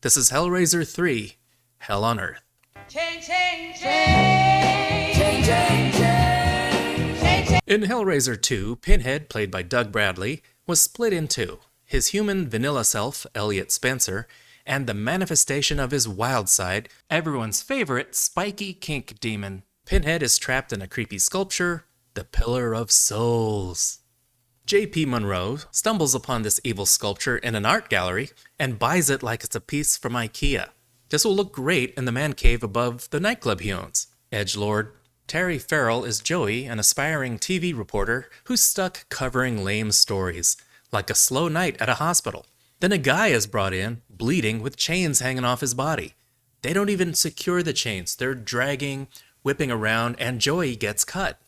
This is Hellraiser 3, Hell on Earth. In Hellraiser 2, Pinhead, played by Doug Bradley, was split in two. His human vanilla self, Elliot Spencer, and the manifestation of his wild side, everyone's favorite spiky kink demon. Pinhead is trapped in a creepy sculpture, the Pillar of Souls. J.P. Monroe stumbles upon this evil sculpture in an art gallery and buys it like it's a piece from IKEA. This will look great in the man cave above the nightclub he owns. Edgelord Terry Farrell is Joey, an aspiring TV reporter who's stuck covering lame stories, like a slow night at a hospital. Then a guy is brought in, bleeding, with chains hanging off his body. They don't even secure the chains. They're dragging, whipping around, and Joey gets cut.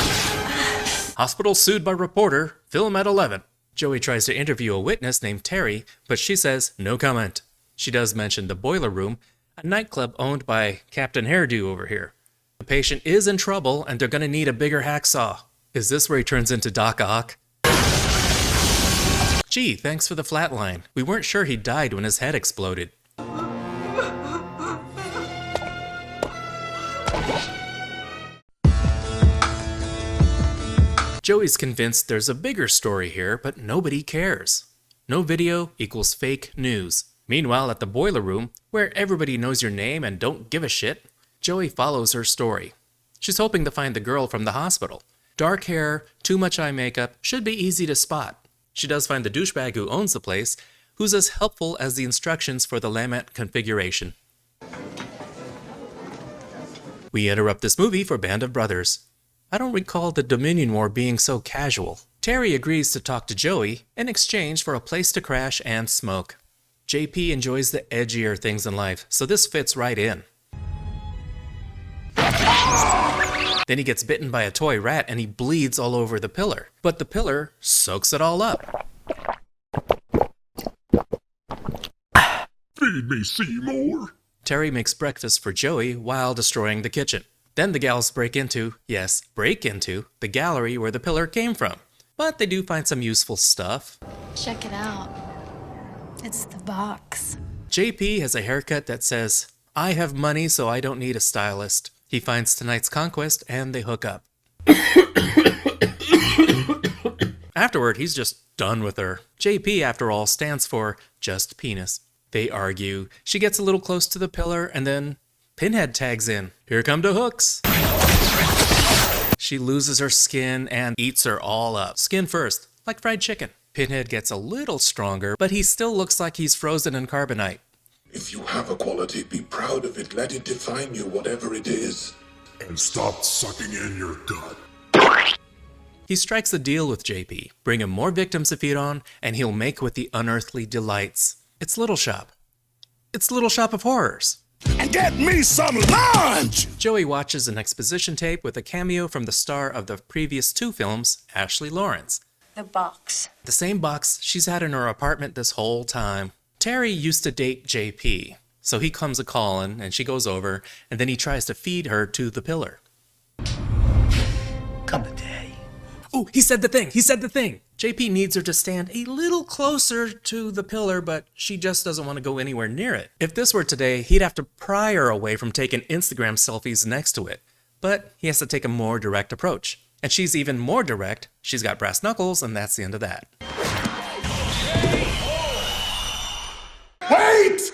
Hospital sued by reporter, film at 11. Joey tries to interview a witness named Terry, but she says no comment. She does mention the Boiler Room, a nightclub owned by Captain Hairdo over here. The patient is in trouble, and they're going to need a bigger hacksaw. Is this where he turns into Doc Ock? Gee, thanks for the flatline. We weren't sure he died when his head exploded. Joey's convinced there's a bigger story here, but nobody cares. No video equals fake news. Meanwhile, at the Boiler Room, where everybody knows your name and don't give a shit, Joey follows her story. She's hoping to find the girl from the hospital. Dark hair, too much eye makeup, should be easy to spot. She does find the douchebag who owns the place, who's as helpful as the instructions for the Lamet configuration. We interrupt this movie for Band of Brothers. I don't recall the Dominion War being so casual. Terry agrees to talk to Joey in exchange for a place to crash and smoke. JP enjoys the edgier things in life, so this fits right in. Then he gets bitten by a toy rat and he bleeds all over the pillar. But the pillar soaks it all up. Feed me, Seymour. Terry makes breakfast for Joey while destroying the kitchen. Then the gals break into the gallery where the pillar came from. But they do find some useful stuff. Check it out. It's the box. JP has a haircut that says, "I have money, so I don't need a stylist." He finds tonight's conquest and they hook up. Afterward, he's just done with her. JP, after all, stands for just penis. They argue. She gets a little close to the pillar and then Pinhead tags in. Here come the hooks. She loses her skin and eats her all up. Skin first, like fried chicken. Pinhead gets a little stronger, but he still looks like he's frozen in carbonite. If you have a quality, be proud of it. Let it define you, whatever it is. And stop sucking in your gut. He strikes a deal with JP. Bring him more victims to feed on, and he'll make with the unearthly delights. It's Little Shop. It's Little Shop of Horrors. And get me some lunch! Joey watches an exposition tape with a cameo from the star of the previous two films, Ashley Lawrence. The box. The same box she's had in her apartment this whole time. Terry used to date JP, so he comes a-callin' and she goes over, and then he tries to feed her to the pillar. Come today. Oh, he said the thing! JP needs her to stand a little closer to the pillar, but she just doesn't want to go anywhere near it. If this were today, he'd have to pry her away from taking Instagram selfies next to it. But he has to take a more direct approach. And she's even more direct. She's got brass knuckles, and that's the end of that. Wait!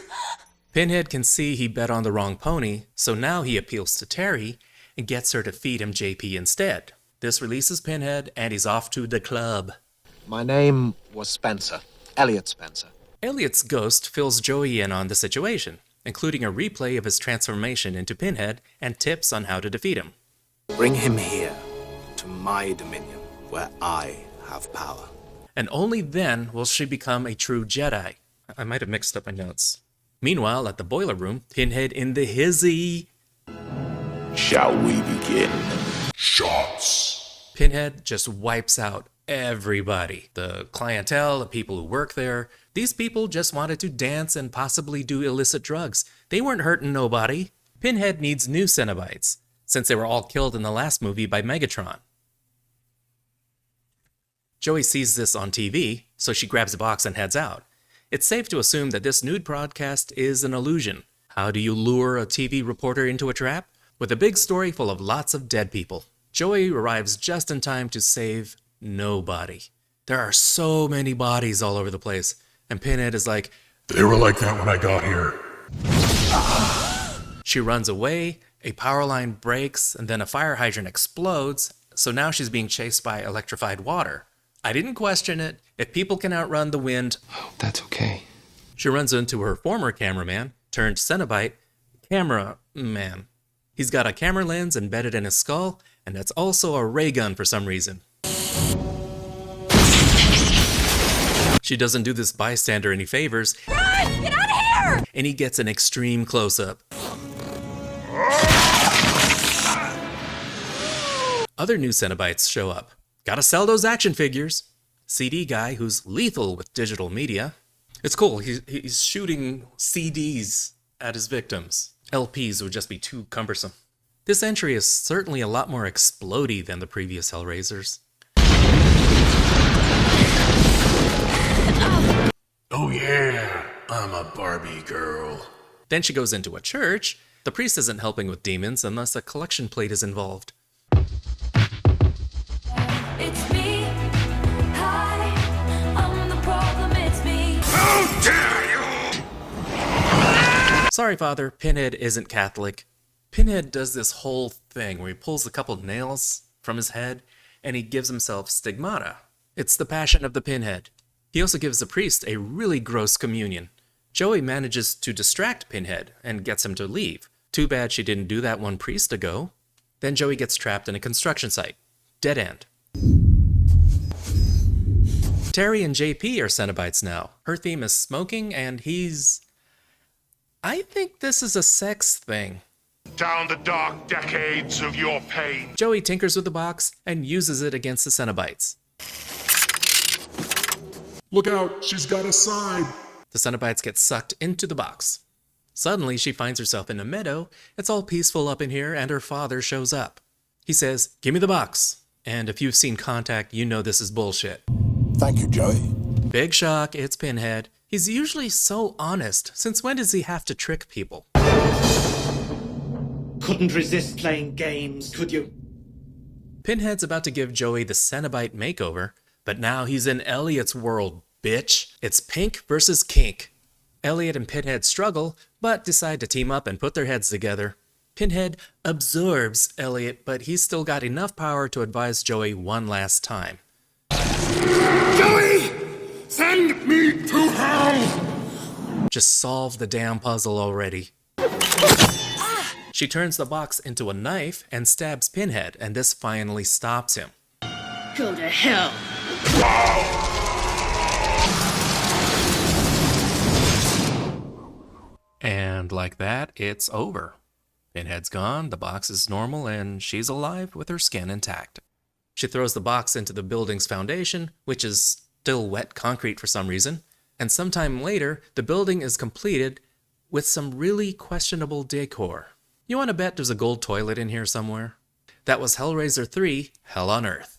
Pinhead can see he bet on the wrong pony, so now he appeals to Terry and gets her to feed him JP instead. This releases Pinhead, and he's off to the club. My name was Spencer. Elliot Spencer. Elliot's ghost fills Joey in on the situation, including a replay of his transformation into Pinhead and tips on how to defeat him. Bring him here, to my dominion, where I have power. And only then will she become a true Jedi. I might have mixed up my notes. Meanwhile, at the Boiler Room, Pinhead in the hizzy. Shall we begin? Shots. Pinhead just wipes out everybody. The clientele, the people who work there. These people just wanted to dance and possibly do illicit drugs. They weren't hurting nobody. Pinhead needs new Cenobites, since they were all killed in the last movie by Megatron. Joey sees this on TV, so she grabs a box and heads out. It's safe to assume that this nude broadcast is an illusion. How do you lure a TV reporter into a trap? With a big story full of lots of dead people. Joey arrives just in time to save nobody. There are so many bodies all over the place, and Pinhead is like, They were like that when I got here. She runs away, a power line breaks, and then a fire hydrant explodes, so now she's being chased by electrified water. I didn't question it. If people can outrun the wind, Oh, that's okay. she runs into her former cameraman, turned Cenobite, cameraman. He's got a camera lens embedded in his skull, and that's also a ray gun for some reason. She doesn't do this bystander any favors. Run! Get out of here! And he gets an extreme close-up. Other new Cenobites show up. Gotta sell those action figures. CD guy who's lethal with digital media. It's cool, he's shooting CDs at his victims. LPs would just be too cumbersome. This entry is certainly a lot more explodey than the previous Hellraisers. Oh yeah, I'm a Barbie girl. Then she goes into a church. The priest isn't helping with demons unless a collection plate is involved. It's me. Hi, I'm the problem. It's me. How dare you! Sorry, Father, Pinhead isn't Catholic. Pinhead does this whole thing where he pulls a couple nails from his head and he gives himself stigmata. It's the passion of the Pinhead. He also gives the priest a really gross communion. Joey manages to distract Pinhead and gets him to leave. Too bad she didn't do that one priest ago. Then Joey gets trapped in a construction site. Dead end. Terry and JP are Cenobites now. Her theme is smoking and he's... I think this is a sex thing. Down the dark decades of your pain. Joey tinkers with the box and uses it against the Cenobites. Look out, she's got a side. The Cenobites get sucked into the box. Suddenly, she finds herself in a meadow. It's all peaceful up in here, and her father shows up. He says, "Give me the box." And if you've seen Contact, you know this is bullshit. Thank you, Joey. Big shock, it's Pinhead. He's usually so honest. Since when does he have to trick people? Couldn't resist playing games, could you? Pinhead's about to give Joey the Cenobite makeover, but now he's in Elliot's world, bitch. It's pink versus kink. Elliot and Pinhead struggle, but decide to team up and put their heads together. Pinhead absorbs Elliot, but he's still got enough power to advise Joey one last time. Joey! Send me to hell! Just solve the damn puzzle already. She turns the box into a knife and stabs Pinhead, and this finally stops him. Go to hell. And like that, it's over. Pinhead's gone, the box is normal, and she's alive with her skin intact. She throws the box into the building's foundation, which is still wet concrete for some reason, and sometime later, the building is completed with some really questionable decor. You want to bet there's a gold toilet in here somewhere? That was Hellraiser 3, Hell on Earth.